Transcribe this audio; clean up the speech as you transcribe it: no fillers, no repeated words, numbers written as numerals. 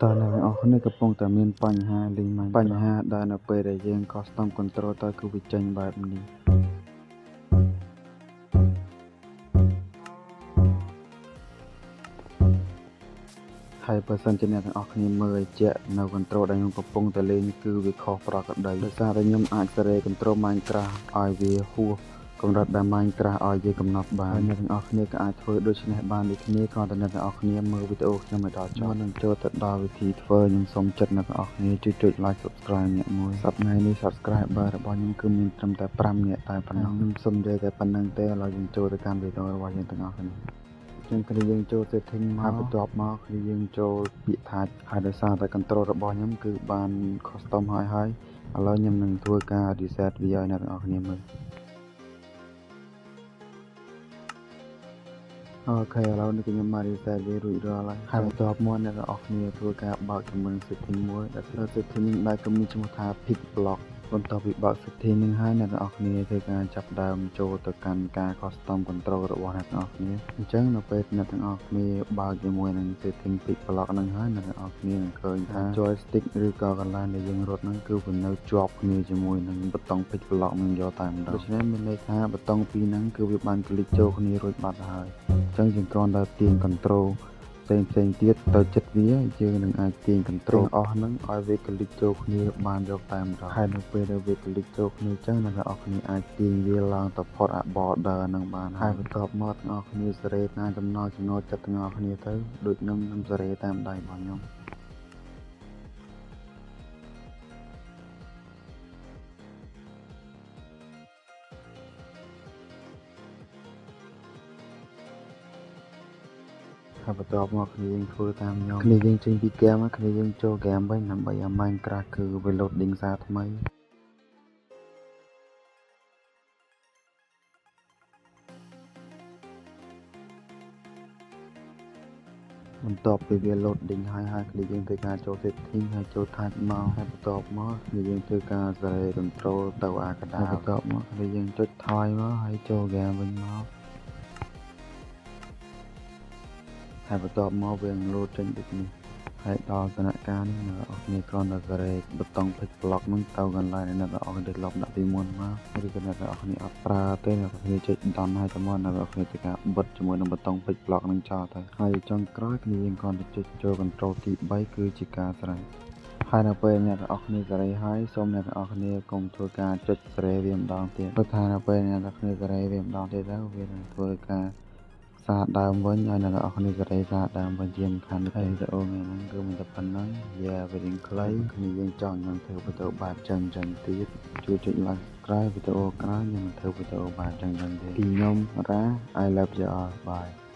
តើអ្នកទាំងអស់គ្នាកំពុងតែមានបញ្ហាលេង Minecraft បញ្ហាដែលនៅពេលដែលយើង Custom Control ទៅគឺវាចេញបែបនេះហើយបើសិនជាអ្នកទាំងអស់គ្នាមើលឲ្យជាក់នៅ Control ដែលខ្ញុំកំពុងតែលេងគឺវាខុសប្រក្រតីដោយសារតែខ្ញុំអាចសេរី Control Minecraft ឲ្យវាហួសកម្រិតដែល Minecraft ឲ្យយើងកំណត់បានហើយអ្នកទាំងអស់គ្នាក៏អាចធ្វើដូចនេះបានដូចគ្នាគ្រាន់តែអ្នកទាំងអស់គ្នាមើលវីដេអូខ្ញុំឲ្យដល់ចប់នឹងចូលទៅដល់វិធីធ្វើខ្ញុំសូមចិត្តអ្នកទាំងអស់គ្នាជួយចុច Like Subscribe អ្នកមួយសប្តាហ៍នេះ Subscriber របស់ខ្ញុំគឺមានត្រឹមតែ5នាក់តែប៉ុណ្ណោះខ្ញុំសូមនិយាយតែប៉ុណ្្នឹងទេឥឡូវយើងចូលទៅកាន់វីដេអូរបស់យើងទាំងអស់គ្នាចឹងគ្នាយើងចូល setting មកបន្ទាប់មកគឺយើងចូលពាក្យថាហើយដោយសារតែ control របស់ខ្ញុំគឺបាន custom ហើយឥឡូវខ្ញុំនឹងធ្វើការ reset វាឲ្យអ្នកទាំងអស់គ្នាមើលអូខេឥឡូវនេះខ្ញុំមក reset វារួចរាល់ហើយបន្ទាប់មកអ្នកទាំងអស់គ្នាធ្វើការបើកជាមួយ setting មួយដែល setting នេះដែលក៏មានឈ្មោះថា pick block បន្ទាប់ពីបើក setting នឹងហើយអ្នកទាំងអស់គ្នាធ្វើការចាប់ដើមចូលទៅកាន់ការ custom control របស់អ្នកទាំងអស់គ្នាអញ្ចឹងនៅពេលអ្នកទាំងអស់គ្នាបើកជាមួយនឹង setting pick block នឹងហើយអ្នកទាំងអស់គ្នានឹងឃើញថា joystick ឬក៏កន្លែងដែលយើងរត់ហ្នឹងគឺវានៅជាប់គ្នាជាមួយនឹងប៊ូតុង pick block នឹងយកតែម្ដងដូច្នេះមានន័យថាប៊ូតុងពីរហ្នឹងគឺវាបានคลิกចូលគ្នារួចបាត់ហើយអញ្ចឹងយើងគ្រាន់តែទាញ control ផ្សេងទៀតទៅចិត្តវាយើងនឹងអាចទាញ control អស់ហ្នឹងឲ្យវាคลิกចូលគ្នាបានយកតែម្ដងហើយនៅពេលដែលវាคลิกចូលគ្នាអញ្ចឹងអ្នកទាំងអស់គ្នាអាចទាញវាឡើងទៅផុតអា border ហ្នឹងបានហើយបន្ទាប់មកទាំងអស់គ្នាសេរីតាមចំណូលចិត្តទាំងអស់គ្នាទៅដូចខ្ញុំសេរីតាមដៃរបស់ខ្ញុំហើយបន្ទាប់មកគ្នាយើងធ្វើតាមខ្ញុំគ្នាយើងចេញពីហ្គេមគ្នាយើងចូលហ្គេមវិញដើម្បីឲ្យ Minecraft គឺវា loading សារថ្មីបន្ទាប់ពីវា loading ហើយគ្នាយើងធ្វើការចូល setting ហើយចូល type មកហើយបន្ទាប់មកគ្នាយើងធ្វើការ select control ទៅអាកណ្ដាលបន្ទាប់មកគ្នាយើងចុចថយមកហើយចូល game វិញមកហើយបន្ទាប់មកវានឹង load ចេញដូចនេះហើយដល់ដំណាក់កាលនេះអ្នកនរគ្នាគ្រាន់តែសេរីប៊ូតុង pick block ហ្នឹងទៅកន្លែងដែលអ្នកនរគ្នាធ្លាប់ដាក់ពីមុនមកឬក៏អ្នកនរគ្នាអត់ប្រើទេអ្នកនរគ្នាចុច done ហើយទៅមកអ្នកនរគ្នាធ្វើការបិទជាមួយនឹងប៊ូតុង pick block ហ្នឹងចោលទៅហើយចុងក្រោយគ្នាយើងគ្រាន់តែចុចចូល control ទី3គឺជាការស្រេចហើយនៅពេលអ្នកទាំងអស់គ្នាសេរីហើយសូមអ្នកទាំងអស់គ្នាកុំធ្វើការចុចសេរីវាម្ដងទៀតព្រោះថានៅពេលអ្នកទាំងគ្នាសេរីវាម្ដងទៀតទៅវានឹងធ្វើការសារដើមវិញឲ្យអ្នកទាំងអស់គ្នាសេរីសារដើមវិញជាមិនខានទេវីដេអូថ្ងៃហ្នឹងគឺមានតែប៉ុណ្្នឹងវារៀងខ្លីគ្នាយើងចង់ខ្ញុំធ្វើវីដេអូបែបចឹងទៀតជួយចុច like subscribe វីដេអូក្រោយខ្ញុំធ្វើវីដេអូបែបចឹងទៀតពីខ្ញុំរ៉ា I love you all bye